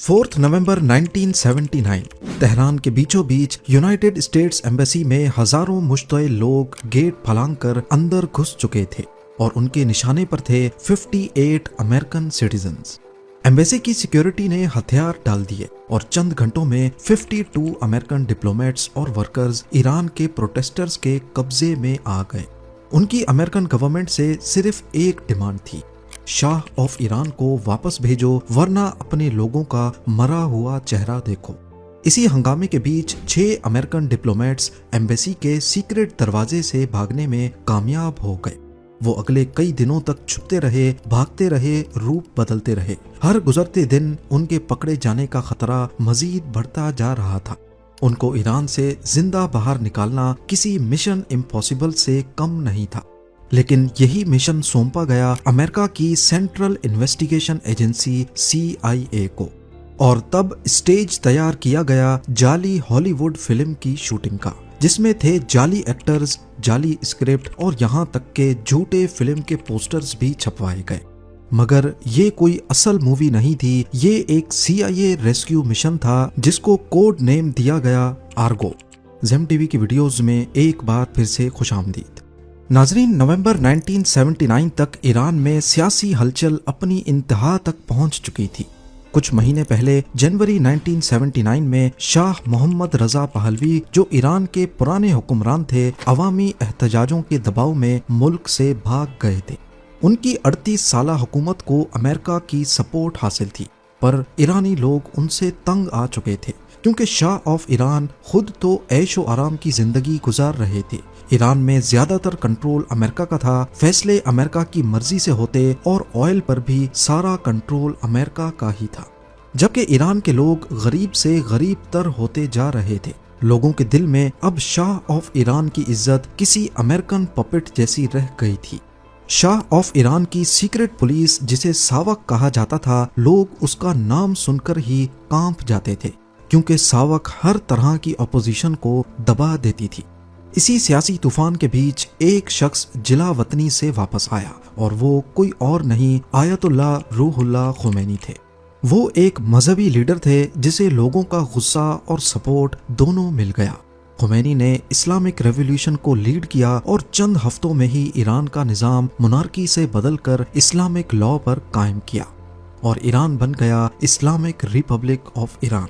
4 नवंबर 1979 Tehran के बीचों बीच United states embassy में हजारों मुश्तइल लोग गेट फलांग अंदर घुस चुके थे और उनके निशाने पर थे 58 अमेरिकन सिटीजन्स। एम्बेसी की सिक्योरिटी ने हथियार डाल दिए और चंद घंटों में 52 अमेरिकन डिप्लोमेट्स और वर्कर्स ईरान के प्रोटेस्टर्स के कब्जे में आ गए। उनकी अमेरिकन गवर्नमेंट से सिर्फ एक डिमांड थी, शाह ऑफ ईरान को वापस भेजो वरना अपने लोगों का मरा हुआ चेहरा देखो। इसी हंगामे के बीच 6 अमेरिकन डिप्लोमेट्स एम्बेसी के सीक्रेट दरवाजे से भागने में कामयाब हो गए। वो अगले कई दिनों तक छुपते रहे, भागते रहे, रूप बदलते रहे। हर गुजरते दिन उनके पकड़े जाने का खतरा मजीद बढ़ता जा रहा था। उनको ईरान से जिंदा बाहर निकालना किसी मिशन इम्पॉसिबल से कम नहीं था, लेकिन यही मिशन सौंपा गया अमेरिका की सेंट्रल इन्वेस्टिगेशन एजेंसी CIA को। और तब स्टेज तैयार किया गया जाली हॉलीवुड फिल्म की शूटिंग का, जिसमें थे जाली एक्टर्स, जाली स्क्रिप्ट और यहाँ तक के झूठे फिल्म के पोस्टर्स भी छपवाए गए। मगर ये कोई असल मूवी नहीं थी, ये एक CIA रेस्क्यू मिशन था जिसको कोड नेम दिया गया आर्गो। जेम टीवी की वीडियोस में एक बार फिर से खुशामदीद। नाजरीन, नवंबर 1979 तक ईरान में सियासी हलचल अपनी इंतहा तक पहुंच चुकी थी। कुछ महीने पहले जनवरी 1979 में शाह मोहम्मद रजा पहलवी, जो ईरान के पुराने हुक्मरान थे, अवामी एहतजाजों के दबाव में मुल्क से भाग गए थे। उनकी 38 साला हुकूमत को अमेरिका की सपोर्ट हासिल थी, पर ईरानी लोग उनसे तंग आ चुके थे, क्योंकि शाह ऑफ ईरान खुद तो ऐशो आराम की जिंदगी गुजार रहे थे। ईरान में ज्यादातर कंट्रोल अमेरिका का था, फैसले अमेरिका की मर्जी से होते और ऑयल पर भी सारा कंट्रोल अमेरिका का ही था। जबकि ईरान के लोग गरीब से गरीब तर होते जा रहे थे। लोगों के दिल में अब शाह ऑफ ईरान की इज्जत किसी अमेरिकन पपेट जैसी रह गई थी। शाह ऑफ ईरान की सीक्रेट पुलिस, जिसे सावक कहा जाता था, लोग उसका नाम सुनकर ही कांप जाते थे, क्योंकि सावक हर तरह की अपोजिशन को दबा देती थी। इसी सियासी तूफान के बीच एक शख्स जिला वतनी से वापस आया और वो कोई और नहीं, आयतुल्लाह रूहुल्लाह खुमैनी थे। वो एक मजहबी लीडर थे जिसे लोगों का गुस्सा और सपोर्ट दोनों मिल गया। खुमैनी ने इस्लामिक रेवोल्यूशन को लीड किया और चंद हफ्तों में ही ईरान का निजाम मोनार्की से बदलकर इस्लामिक लॉ पर कायम किया और ईरान बन गया इस्लामिक रिपब्लिक ऑफ ईरान।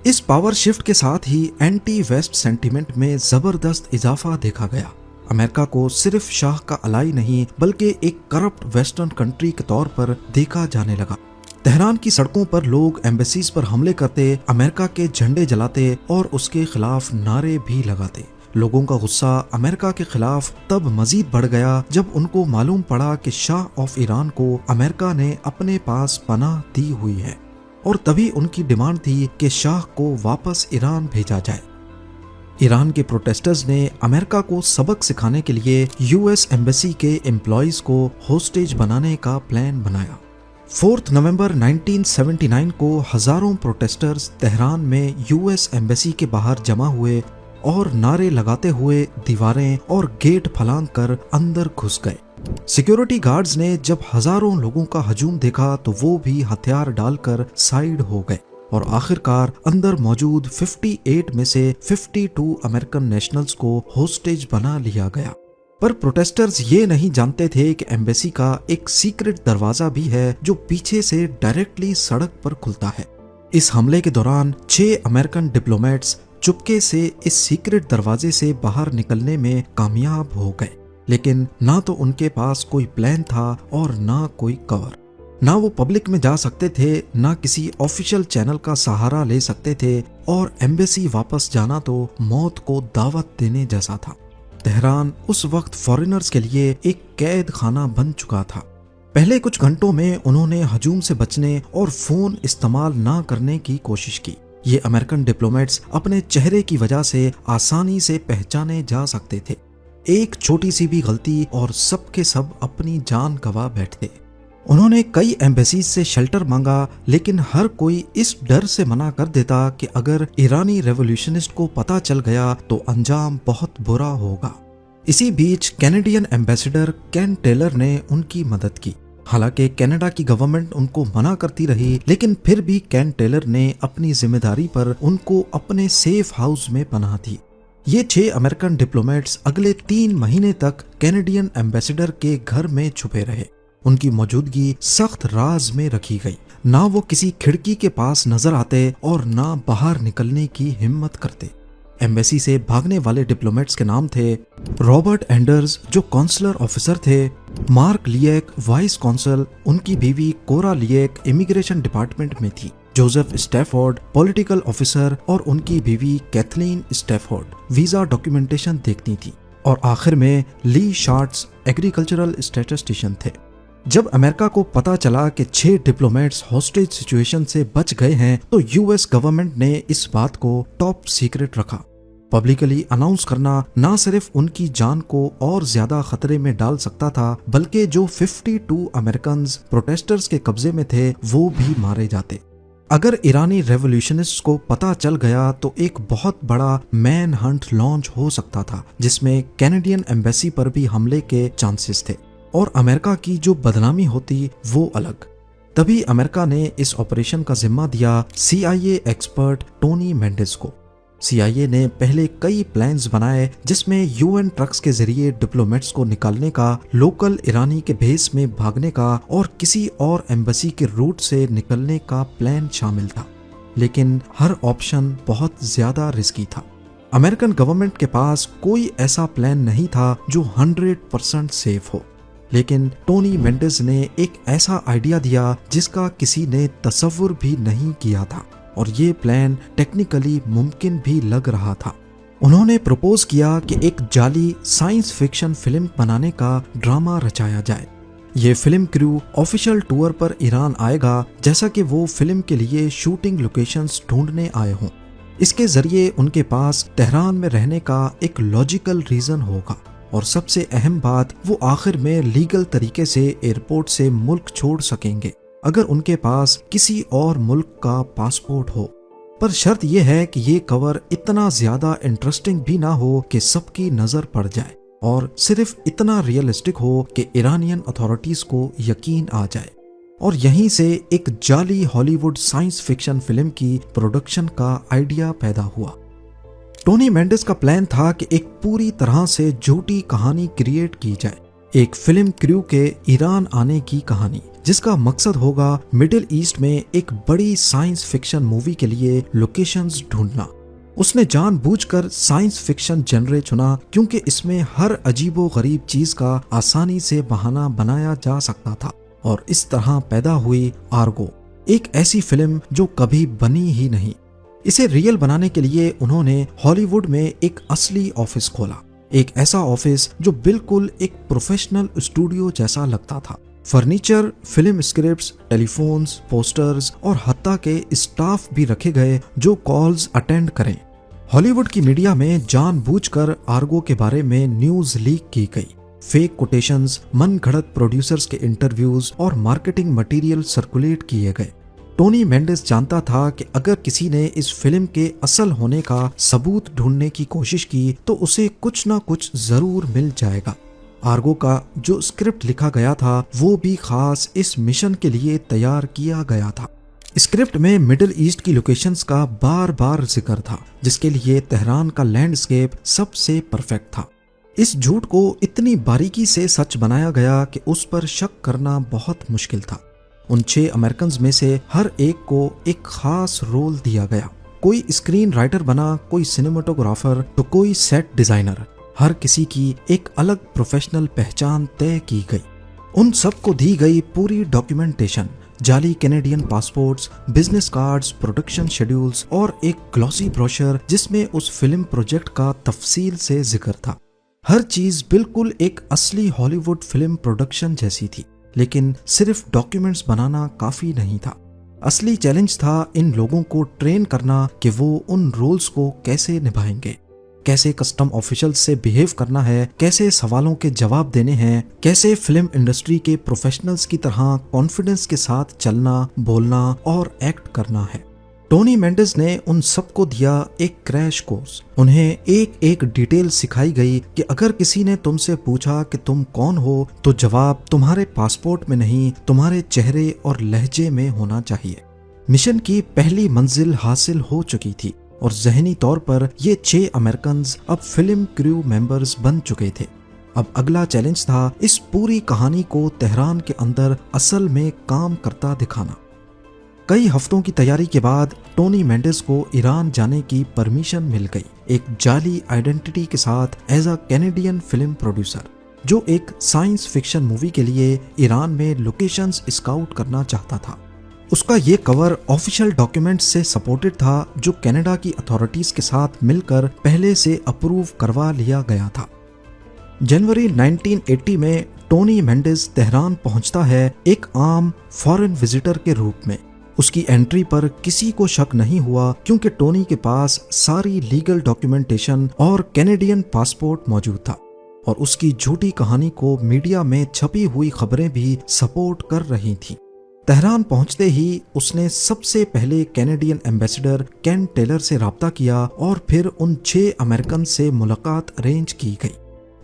इस पावर शिफ्ट के साथ ही एंटी वेस्ट सेंटीमेंट में जबरदस्त इजाफा देखा गया। अमेरिका को सिर्फ शाह का अलाई नहीं, बल्कि एक करप्ट वेस्टर्न कंट्री के तौर पर देखा जाने लगा। तेहरान की सड़कों पर लोग एम्बेसीज पर हमले करते, अमेरिका के झंडे जलाते और उसके खिलाफ नारे भी लगाते। लोगों का गुस्सा अमेरिका के खिलाफ तब मजीद बढ़ गया जब उनको मालूम पड़ा कि शाह ऑफ ईरान को अमेरिका ने अपने पास पनाह दी हुई है, और तभी उनकी डिमांड थी कि शाह को वापस ईरान भेजा जाए। ईरान के प्रोटेस्टर्स ने अमेरिका को सबक सिखाने के लिए US एम्बेसी के एम्प्लॉइज को होस्टेज बनाने का प्लान बनाया। 4 नवंबर 1979 को हजारों प्रोटेस्टर्स तेहरान में US एम्बेसी के बाहर जमा हुए और नारे लगाते हुए दीवारें और गेट फलांग कर अंदर घुस गए। सिक्योरिटी गार्ड्स ने जब हजारों लोगों का हजूम देखा तो वो भी हथियार डालकर साइड हो गए और आखिरकार अंदर मौजूद 58 में से 52 अमेरिकन नेशनल्स को होस्टेज बना लिया गया। पर प्रोटेस्टर्स ये नहीं जानते थे कि एम्बेसी का एक सीक्रेट दरवाजा भी है जो पीछे से डायरेक्टली सड़क पर खुलता है। इस हमले के दौरान 6 अमेरिकन डिप्लोमेट्स चुपके से इस सीक्रेट दरवाजे से बाहर निकलने में कामयाब हो गए, लेकिन ना तो उनके पास कोई प्लान था और ना कोई कवर। ना वो पब्लिक में जा सकते थे, ना किसी ऑफिशियल चैनल का सहारा ले सकते थे, और एम्बेसी वापस जाना तो मौत को दावत देने जैसा था। तेहरान उस वक्त फॉरेनर्स के लिए एक कैद खाना बन चुका था। पहले कुछ घंटों में उन्होंने हजूम से बचने और फोन इस्तेमाल ना करने की कोशिश की। ये अमेरिकन डिप्लोमेट्स अपने चेहरे की वजह से आसानी से पहचाने जा सकते थे। एक छोटी सी भी गलती और सब के सब अपनी जान गंवा बैठते। उन्होंने कई एम्बेसीज से शेल्टर मांगा, लेकिन हर कोई इस डर से मना कर देता कि अगर ईरानी रेवोल्यूशनिस्ट को पता चल गया तो अंजाम बहुत बुरा होगा। इसी बीच कैनेडियन एम्बेसडर केन टेलर ने उनकी मदद की। हालांकि कनाडा की गवर्नमेंट उनको मना करती रही, लेकिन फिर भी केन टेलर ने अपनी जिम्मेदारी पर उनको अपने सेफ हाउस में पनाह दी। ये 6 अमेरिकन डिप्लोमेट्स अगले 3 महीने तक कैनेडियन एम्बेसडर के घर में छुपे रहे। उनकी मौजूदगी सख्त राज में रखी गई। ना वो किसी खिड़की के पास नजर आते और ना बाहर निकलने की हिम्मत करते। एम्बेसी से भागने वाले डिप्लोमेट्स के नाम थे रॉबर्ट एंडर्स, जो कॉन्सुलर ऑफिसर थे, मार्क लिएक, वाइस कॉन्सल, उनकी बीवी कोरा लिएक इमिग्रेशन डिपार्टमेंट में थी, जोसेफ स्टैफोर्ड, पॉलिटिकल ऑफिसर, और उनकी बीवी कैथलीन स्टैफोर्ड वीजा डॉक्यूमेंटेशन देखती थी, और आखिर में ली शार्ट्स एग्रीकल्चरल स्टैटिस्टिशियन थे। जब अमेरिका को पता चला कि 6 डिप्लोमेट्स हॉस्टेज सिचुएशन से बच गए हैं, तो यूएस गवर्नमेंट ने इस बात को टॉप सीक्रेट रखा। पब्लिकली अनाउंस करना ना सिर्फ उनकी जान को और ज्यादा खतरे में डाल सकता था, बल्कि जो 52 अमेरिकन प्रोटेस्टर्स के कब्जे में थे वो भी मारे जाते। अगर ईरानी रेवोल्यूशनिस्ट को पता चल गया तो एक बहुत बड़ा मैन हंट लॉन्च हो सकता था, जिसमें कैनेडियन एम्बेसी पर भी हमले के चांसेस थे, और अमेरिका की जो बदनामी होती वो अलग। तभी अमेरिका ने इस ऑपरेशन का जिम्मा दिया CIA एक्सपर्ट टोनी मेंडिस को। CIA ने पहले कई प्लान्स बनाए, जिसमें UN ट्रक्स के जरिए डिप्लोमेट्स को निकालने का, लोकल ईरानी के बेस में भागने का और किसी और एम्बेसी के रूट से निकलने का प्लान शामिल था। लेकिन हर ऑप्शन बहुत ज्यादा रिस्की था। अमेरिकन गवर्नमेंट के पास कोई ऐसा प्लान नहीं था जो 100% सेफ हो। लेकिन टोनी मेंडिस ने एक ऐसा आइडिया दिया जिसका किसी ने तसव्वुर भी नहीं किया था, और ये प्लान टेक्निकली मुमकिन भी लग रहा था। उन्होंने प्रपोज किया कि एक जाली साइंस फिक्शन फिल्म बनाने का ड्रामा रचाया जाए। ये फिल्म क्रू ऑफिशियल टूर पर ईरान आएगा, जैसा कि वो फिल्म के लिए शूटिंग लोकेशंस ढूंढने आए हों। इसके जरिए उनके पास तेहरान में रहने का एक लॉजिकल रीजन होगा, और सबसे अहम बात, वो आखिर में लीगल तरीके से एयरपोर्ट से मुल्क छोड़ सकेंगे अगर उनके पास किसी और मुल्क का पासपोर्ट हो। पर शर्त यह है कि ये कवर इतना ज्यादा इंटरेस्टिंग भी ना हो कि सबकी नजर पड़ जाए, और सिर्फ इतना रियलिस्टिक हो कि ईरानियन अथॉरिटीज को यकीन आ जाए। और यहीं से एक जाली हॉलीवुड साइंस फिक्शन फिल्म की प्रोडक्शन का आइडिया पैदा हुआ। टोनी मेंडिस का प्लान था कि एक पूरी तरह से झूठी कहानी क्रिएट की जाए, एक फिल्म क्रू के ईरान आने की कहानी, जिसका मकसद होगा मिडिल ईस्ट में एक बड़ी साइंस फिक्शन मूवी के लिए लोकेशंस ढूंढना। उसने जानबूझकर साइंस फिक्शन जनरे चुना क्योंकि इसमें हर अजीबो गरीब चीज का आसानी से बहाना बनाया जा सकता था, और इस तरह पैदा हुई आर्गो, एक ऐसी फिल्म जो कभी बनी ही नहीं। इसे रियल बनाने के लिए उन्होंने हॉलीवुड में एक असली ऑफिस खोला, एक ऐसा ऑफिस जो बिल्कुल एक प्रोफेशनल स्टूडियो जैसा लगता था। Furniture, film scripts, telephones, posters और हत्ता के स्टाफ भी रखे गए जो कॉल्स अटेंड करें। हॉलीवुड की मीडिया में जानबूझकर आर्गो के बारे में न्यूज लीक की गई। फेक कोटेशंस, मन घड़त प्रोड्यूसर्स के इंटरव्यूज और मार्केटिंग मटेरियल सर्कुलेट किए गए। टोनी मेंडिस जानता था कि अगर किसी ने इस फिल्म के असल होने का सबूत ढूंढने की कोशिश की तो उसे कुछ ना कुछ जरूर मिल जाएगा। आर्गो का जो स्क्रिप्ट लिखा गया था वो भी खास इस मिशन के लिए तैयार किया गया था। स्क्रिप्ट में मिडिल ईस्ट की लोकेशंस का बार बार जिक्र था, जिसके लिए तेहरान का लैंडस्केप सबसे परफेक्ट था। इस झूठ को इतनी बारीकी से सच बनाया गया कि उस पर शक करना बहुत मुश्किल था। उन 6 अमेरिकन में से हर एक को एक खास रोल दिया गया। कोई स्क्रीन राइटर बना, कोई सिनेमेटोग्राफर, तो कोई सेट डिजाइनर। हर किसी की एक अलग प्रोफेशनल पहचान तय की गई। उन सबको दी गई पूरी डॉक्यूमेंटेशन, जाली Canadian passports, business cards, production schedules और एक ग्लॉसी ब्रोशर जिसमें उस फिल्म प्रोजेक्ट का तफसील से जिक्र था। हर चीज बिल्कुल एक असली हॉलीवुड फिल्म प्रोडक्शन जैसी थी। लेकिन सिर्फ डॉक्यूमेंट्स बनाना काफी नहीं था। असली चैलेंज था इन लोगों को ट्रेन करना कि वो उन रोल्स को कैसे निभाएंगे, कैसे कस्टम ऑफिशियल्स से बिहेव करना है, कैसे सवालों के जवाब देने हैं, कैसे फिल्म इंडस्ट्री के प्रोफेशनल्स की तरह कॉन्फिडेंस के साथ चलना, बोलना और एक्ट करना है। टोनी मेंडेस ने उन सबको दिया एक क्रैश कोर्स। उन्हें एक एक डिटेल सिखाई गई कि अगर किसी ने तुमसे पूछा कि तुम कौन हो तो जवाब तुम्हारे पासपोर्ट में नहीं, तुम्हारे चेहरे और लहजे में होना चाहिए। मिशन की पहली मंजिल हासिल हो चुकी थी और ज़हनी तौर पर ये 6 अमेरिकन अब फिल्म क्रू मेंबर्स बन चुके थे। अब अगला चैलेंज था इस पूरी कहानी को तेहरान के अंदर असल में काम करता दिखाना। कई हफ्तों की तैयारी के बाद टोनी मेंडेस को ईरान जाने की परमिशन मिल गई, एक जाली आइडेंटिटी के साथ as a Canadian film producer, जो एक साइंस फिक्शन मूवी के लिए ईरान में लोकेशंस स्काउट करना चाहता था। उसका ये कवर ऑफिशियल डॉक्यूमेंट्स से सपोर्टेड था जो कनाडा की अथॉरिटीज के साथ मिलकर पहले से अप्रूव करवा लिया गया था। जनवरी 1980 में टोनी मेंडेस तेहरान पहुंचता है एक आम फॉरेन विजिटर के रूप में। उसकी एंट्री पर किसी को शक नहीं हुआ क्योंकि टोनी के पास सारी लीगल डॉक्यूमेंटेशन और कैनेडियन पासपोर्ट मौजूद था और उसकी झूठी कहानी को मीडिया में छपी हुई खबरें भी सपोर्ट कर रही थीं। तेहरान पहुंचते ही उसने सबसे पहले कैनेडियन एम्बेसडर केन टेलर से राब्ता किया और फिर उन 6 अमेरिकन से मुलाकात अरेंज की गई।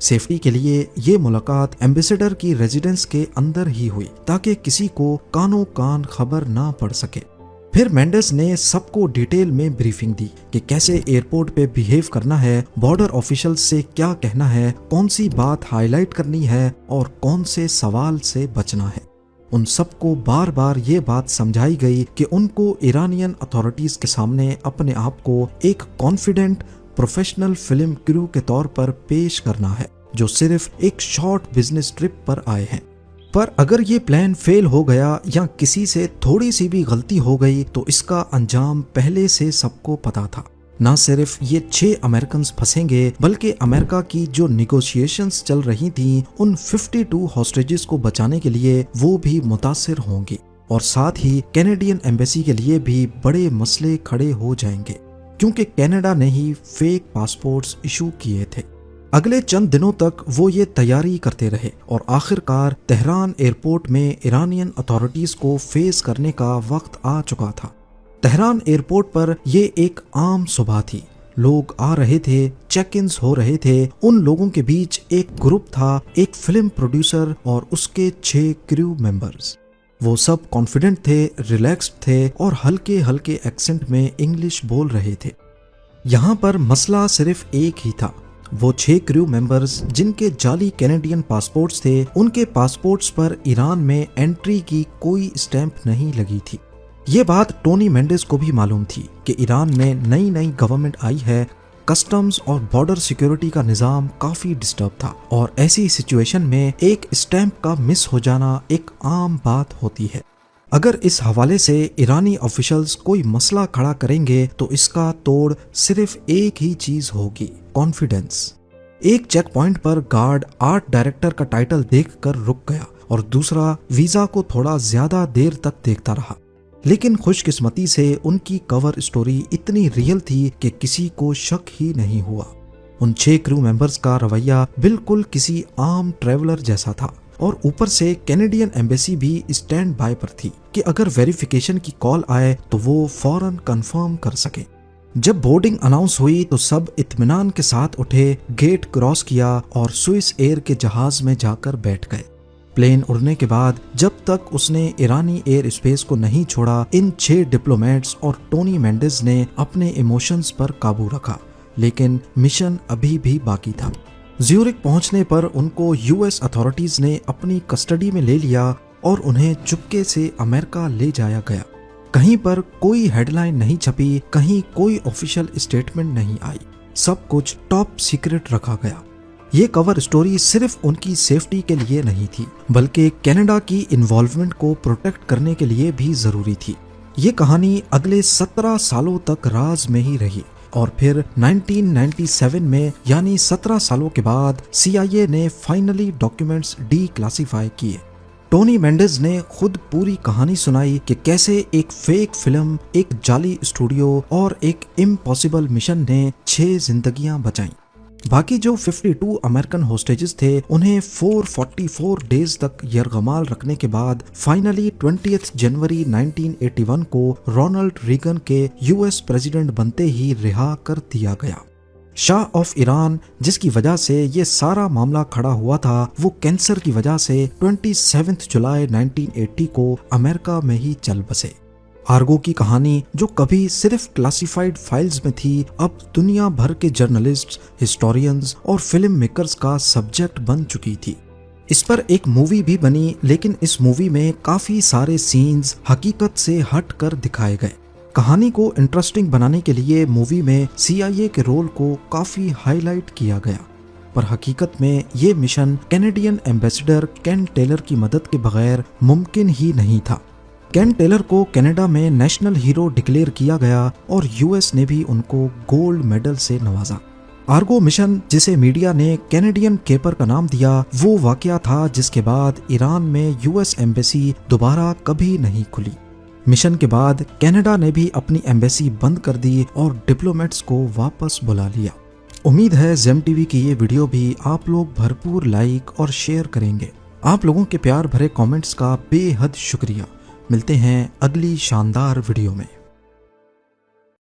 सेफ्टी के लिए ये मुलाकात एम्बेसडर की रेजिडेंस के अंदर ही हुई ताकि किसी को कानो कान खबर ना पड़ सके। फिर मेंडेस ने सबको डिटेल में ब्रीफिंग दी कि कैसे एयरपोर्ट पे बिहेव करना है, बॉर्डर ऑफिशियल से क्या कहना है, कौन सी बात हाईलाइट करनी है और कौन से सवाल से बचना है। उन सबको बार बार ये बात समझाई गई कि उनको ईरानियन अथॉरिटीज के सामने अपने आप को एक कॉन्फिडेंट प्रोफेशनल फिल्म क्रू के तौर पर पेश करना है जो सिर्फ एक शॉर्ट बिजनेस ट्रिप पर आए हैं। पर अगर ये प्लान फेल हो गया या किसी से थोड़ी सी भी गलती हो गई तो इसका अंजाम पहले से सबको पता था। न सिर्फ ये 6 अमेरिकन फंसेंगे बल्कि अमेरिका की जो निगोशिएशंस चल रही थी उन 52 हॉस्टेजेस को बचाने के लिए वो भी मुतासिर होंगी और साथ ही कैनेडियन एम्बेसी के लिए भी बड़े मसले खड़े हो जाएंगे क्योंकि कनाडा ने ही फेक पासपोर्ट्स इशू किए थे। अगले चंद दिनों तक वो ये तैयारी करते रहे और आखिरकार तेहरान एयरपोर्ट में ईरानियन अथॉरिटीज को फेस करने का वक्त आ चुका था। तेहरान एयरपोर्ट पर ये एक आम सुबह थी। लोग आ रहे थे, चेक इन्स हो रहे थे। उन लोगों के बीच एक ग्रुप था, एक फिल्म प्रोड्यूसर और उसके 6 क्रू मेंबर्स। वो सब कॉन्फिडेंट थे, रिलैक्स्ड थे और हल्के हल्के एक्सेंट में इंग्लिश बोल रहे थे। यहाँ पर मसला सिर्फ एक ही था। वो 6 क्रू मेंबर्स जिनके जाली कैनेडियन पासपोर्ट्स थे, उनके पासपोर्ट्स पर ईरान में एंट्री की कोई स्टैंप नहीं लगी थी। ये बात टोनी मेंडेस को भी मालूम थी कि ईरान में नई नई गवर्नमेंट आई है, कस्टम्स और बॉर्डर सिक्योरिटी का निजाम काफी डिस्टर्ब था और ऐसी सिचुएशन में एक स्टैंप का मिस हो जाना एक आम बात होती है। अगर इस हवाले से ईरानी ऑफिशियल्स कोई मसला खड़ा करेंगे तो इसका तोड़ सिर्फ एक ही चीज होगी, कॉन्फिडेंस। एक चेक पॉइंट पर गार्ड आर्ट डायरेक्टर का टाइटल देखकर रुक गया और दूसरा वीजा को थोड़ा ज्यादा देर तक देखता रहा। लेकिन खुशकिस्मती से उनकी कवर स्टोरी इतनी रियल थी कि किसी को शक ही नहीं हुआ। उन 6 क्रू मेंबर्स का रवैया बिल्कुल किसी आम ट्रैवलर जैसा था और ऊपर से कैनेडियन एम्बेसी भी स्टैंड बाय पर थी कि अगर वेरिफिकेशन की कॉल आए तो वो फौरन कंफर्म कर सके। जब बोर्डिंग अनाउंस हुई तो सब इत्मीनान के साथ उठे, गेट क्रॉस किया और स्विस एयर के जहाज में जाकर बैठ गए। प्लेन उड़ने के बाद जब तक उसने ईरानी एयर स्पेस को नहीं छोड़ा, इन 6 डिप्लोमेट्स और टोनी मेंडेस ने अपने इमोशंस पर काबू रखा, लेकिन मिशन अभी भी बाकी था। ज्यूरिक पहुंचने पर उनको यूएस अथॉरिटीज ने अपनी कस्टडी में ले लिया और उन्हें चुपके से अमेरिका ले जाया गया। कहीं पर कोई हेडलाइन नहीं छपी, कहीं कोई ऑफिशियल स्टेटमेंट नहीं आई, सब कुछ टॉप सीक्रेट रखा गया। ये कवर स्टोरी सिर्फ उनकी सेफ्टी के लिए नहीं थी बल्कि कनाडा की इन्वॉल्वमेंट को प्रोटेक्ट करने के लिए भी जरूरी थी। ये कहानी अगले 17 सालों तक राज में ही रही और फिर 1997 में यानी 17 सालों के बाद CIA ने फाइनली डॉक्यूमेंट्स डीक्लासिफाई किए। टोनी मेंडेस ने खुद पूरी कहानी सुनाई कि कैसे एक फेक फिल्म, एक जाली स्टूडियो और एक इम्पॉसिबल मिशन ने 6 जिंदगियां बचाईं। बाकी जो 52 अमेरिकन होस्टेजेस थे उन्हें 444 डेज तक यरगमाल रखने के बाद फाइनली 20 जनवरी 1981 को रोनाल्ड रीगन के यूएस प्रेसिडेंट बनते ही रिहा कर दिया गया। शाह ऑफ ईरान जिसकी वजह से ये सारा मामला खड़ा हुआ था वो कैंसर की वजह से 27 जुलाई 1980 को अमेरिका में ही चल बसे। आर्गो की कहानी जो कभी सिर्फ क्लासिफाइड फाइल्स में थी अब दुनिया भर के जर्नलिस्ट्स, हिस्टोरियंस और फिल्म मेकर्स का सब्जेक्ट बन चुकी थी। इस पर एक मूवी भी बनी, लेकिन इस मूवी में काफी सारे सीन्स हकीकत से हट कर दिखाए गए। कहानी को इंटरेस्टिंग बनाने के लिए मूवी में CIA के रोल को काफी हाईलाइट किया गया, पर हकीकत में ये मिशन कैनेडियन एम्बेसडर केन टेलर की मदद के बगैर मुमकिन ही नहीं था। केन टेलर को कनाडा में नेशनल हीरो डिक्लेयर किया गया और यूएस ने भी उनको गोल्ड मेडल से नवाजा। आर्गो मिशन जिसे मीडिया ने कैनेडियन केपर का नाम दिया वो वाकया था जिसके बाद ईरान में यूएस एम्बेसी दोबारा कभी नहीं खुली। मिशन के बाद कनाडा ने भी अपनी एम्बेसी बंद कर दी और डिप्लोमेट्स को वापस बुला लिया। उम्मीद है जेम टीवी की ये वीडियो भी आप लोग भरपूर लाइक और शेयर करेंगे। आप लोगों के प्यार भरे कमेंट्स का बेहद शुक्रिया। मिलते हैं अगली शानदार वीडियो में।